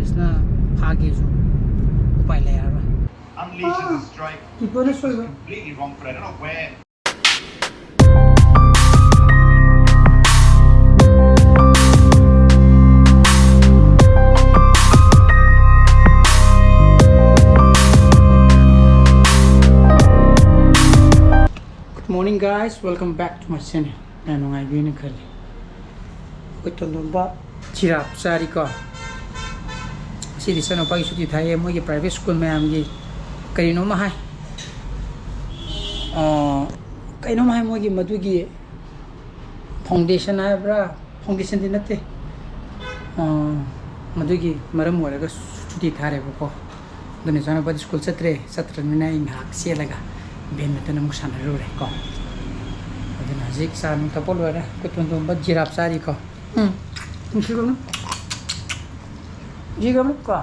police na phage ju upai le ara unleashes a strike. Completely wrong for it. I don't know where. Good morning guys, welcome back to my channel. Nanu ngai bini khali. Ko to lomba chirap sari ko. Siri sano pai suti thai mo ge private school me am ge karino ma hai. Kaino ma hai mo ge madu ge foundation hai bra foundation din natte. Madu ge maram wala ga suti thare ko. Done sano pai school satre mina in hak se laga. Ben na tanong sana rure ko. Adina zik sa nung tapol wala ko tundong ba jirap sari ko. Sigam na. Sigam na ko.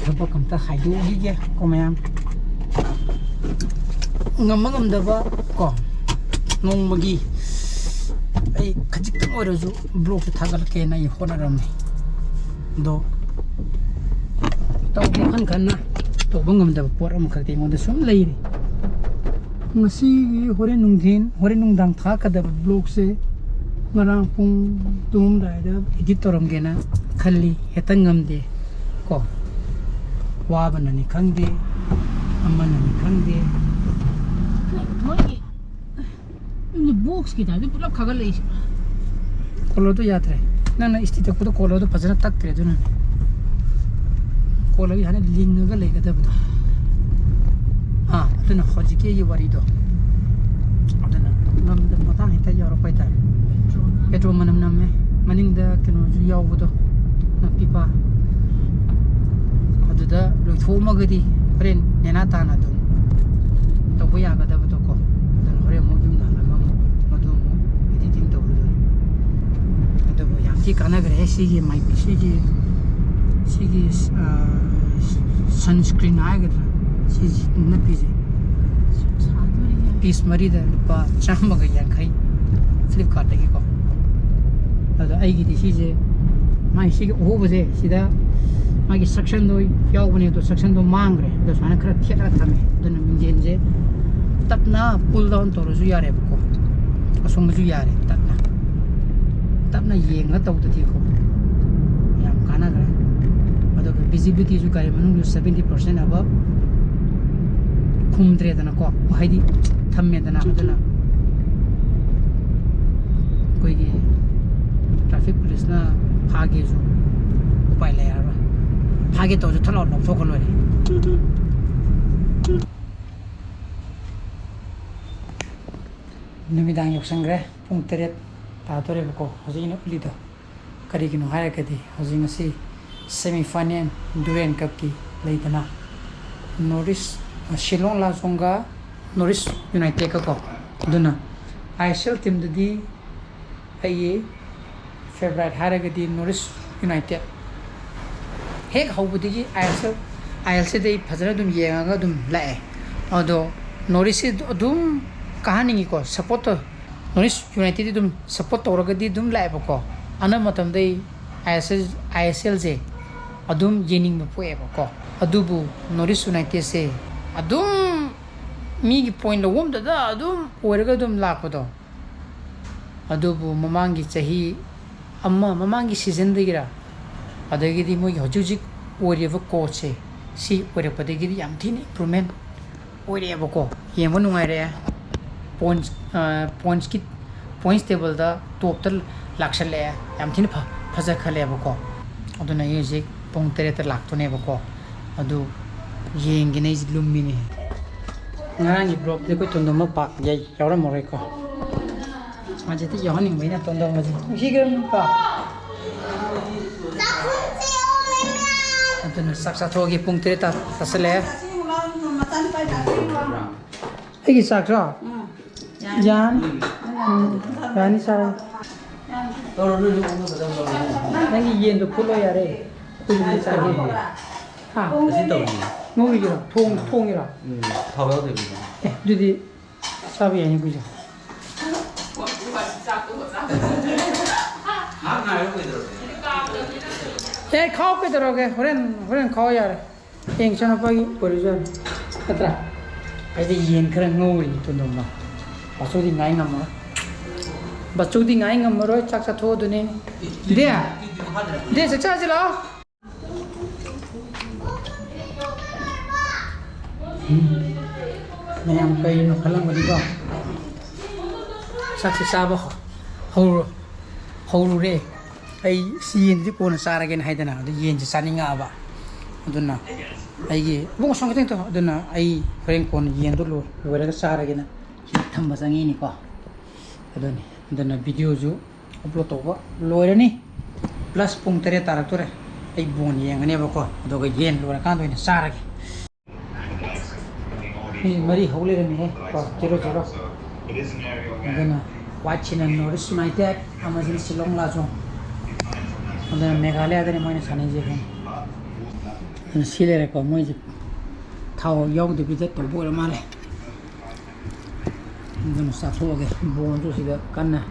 Thapa kamta khaidu gi ko mayam ngam daba ko ngong magi ai khajik tang oroju blog thagal ke nai honaram do taw khan khanna to bangam daba poram khakti ngonda sum leiri ngasi hore nungdang tha kada blog se ngarang pung tum raida edit toram gena khalli hetangam de ko 와바는 강대 엄마는 강대 뭐지 근데 복스 기다려 불러 가갈래 콜로도 야트래 나는 이스티도 코도 콜로도 파잖아 딱 그래 주는 콜로이 하나 링가 레가다부터 어떤 허지게 이 와리도 어떤 남들 마당 히타 여러 파이다 에도 만남남에 마닝다 그노 주야오부도 피파 da loi thoma gadi ren nena ta na dum to boya ga da to ko dan hore mo gim na ma madu mo editing to do boya ki kana gre si gi mai si gi sunscreen ai ga si na pi ji piece mari da pa chama ga yang khai flipkart gi ko da ai gi di si je mai si o bo je si da मागी section दो याव बने तो section दो मांग रहे तो साने खरा थिएटर था में दोनों मिंजेन जे तब ना पुल डाउन तो रोज़ यारे बको असों मजू यारे तब ना ये ना तो उतरी को याम खाना करे मतलब विजिबिलिटी जो करे मनुष्य 70% अब घूमते रहते ना को वही दी थम्मे देना मतलब कोई के ट्रैफिक पुलिस ना भागे जो उपाय ले यार भागे तो जो थला और नौफो कर लो रे निमिदांग योक्संग्रे पुंग तेरे तातोरे बको हजिंग ने उली दो करी की नुहारे कदी हजिंग सी सेमीफाइनल ड्यूरेन कप की लेतना नॉरिस शिलोंग लाजोंगा नॉरिस यूनाइटेड का को दुना आईएसएल टीम ददी आइए फेवरेट हारे कदी नॉरिस यूनाइटेड हेक हौबुदिगी आईएलसी दे फजरा दुम येंगा दुम लाए अदो नॉरिस दुम कहानी को सपोर्ट नॉरिस यूनाइटेड दुम सपोर्ट तौरगदी दुम लाए बको अना मतम दे आईएसएल जे अदुम येनिंग बपोए बको अदुबु नॉरिस यूनाइटेड से अदुम मीगी पॉइंट लवम ददा अदुम ओरगा दुम लापदो अदुबु ममांगी चाही अम्मा ममांगी सीजन देगिरा अदगिदी मोगी हजुजिक ओरियव कोचे सी ओरपदगिदी याम थिन इंप्रूवमेंट ओरियबको येमो नुंगाइरे पॉइंट्स टेबल दा टॉप त लाक्सले याम थिन फजा खलेबको अदुना येजिक पोंग तेरे लाक्तोनेबको अदु येंगिने लुमिने ngarang gi blog de ko tondo ma pak yai yawra morai ko majeti yawning baina tondo ma ji gam pa Atun saksa thogi pung tere ta tasale agi saksa jan yani sa Nangi yen to pulo yare. Kuji sagi. Ha. Ngori thong ira. Jadi sabi yani kuji. Khao ke terus horen khao yare. Yang sana pagi perijan. Katra. Ada yen kerang ngori tu nama. Pasal di ngai ngamor. Pasal di ngai ngamor cak cak thod ni. Dia cak je lah. Yang kau nak kalang beri kau. Cak sabah huru re. Ai yen di pun saragen hai dana. Yen je saninga aba. Aduna. Ai bung song keteng tu. Aduna ai friend pun yen tu lu. Wala saragen. Thamba sangi ni ko. Aduna video ju upload to ba. Loira ni. Plus pung tere tarak tu re. Ai bung yang ni ba ko. Adoga yen lu kan tu ni sarage. Ni mari hole ni he. Ko jero. Aduna watching and notice my dad. Amazon silong la jo. Aduna Meghalaya da ni moi ni sane je he. Sile re ko moi je. Thao yong de bi de to bo la ma le. Aduna sa tho ge bon jo si da kan na.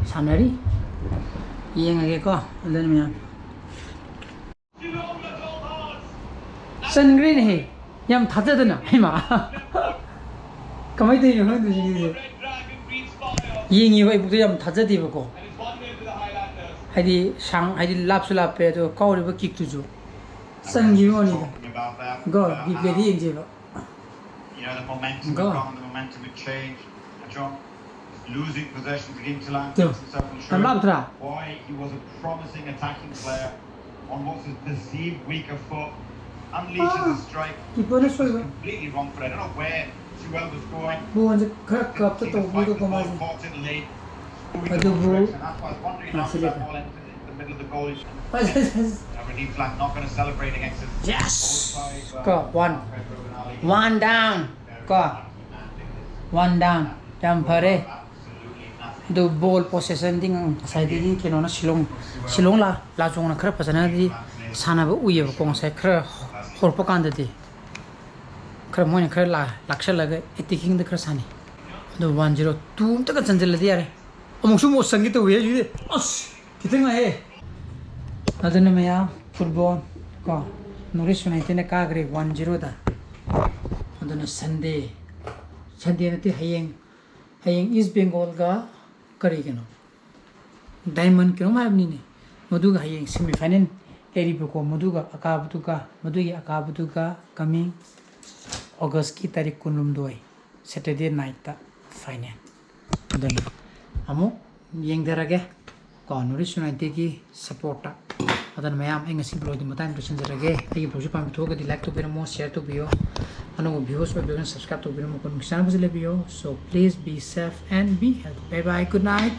Sanari. Yang age ko aduna me. Sun green he. Yam thajadana hema. Kamai te yo du ji. Yingi wa ibu yam thajadi ba ko. Hadi sang hadi lapsu lape to kawri ba kik tu ju. Sun gi oni da. Go gi gedi inje ba. You know, the momentum gone, the momentum had changed. Losing possession to Imphal. Why he was a promising attacking player on what's his perceived weaker foot. Unleashes a strike. Completely wrong for it. I don't know where Suel was going. Caught it late. And that's why I was wondering how that ball entered the middle of the goal. Redeem flag not going to celebrate against his. Yes! Go, one down. Go. One down. Jump pare. The ball possession thing side di keno na silong la jong na khara pasana di sana ba uye ba kong sai khara hor pa kan di khara mo ne khara laksha laga attacking the khara sani the 102 ta ka chanjal di yare among su mo sangi to we ju as kiteng he adana me ya football ko Norris United ne ka gre 1-0 da adana Sunday na ti hayeng East Bengal ga kari keno diamond keno ma abni ne maduga hayeng semi final eri ko maduga akabutuka coming August ki tarik kunlum doi Saturday night ta final dan amo yeng darage ko Norris United ki support ta adan mayam enga si blog di matang to senjarage ai blog pam to ga di like to be more share to bio ano viewers may be subscribe to be more kon channel so please be safe and be healthy. Bye bye, good night.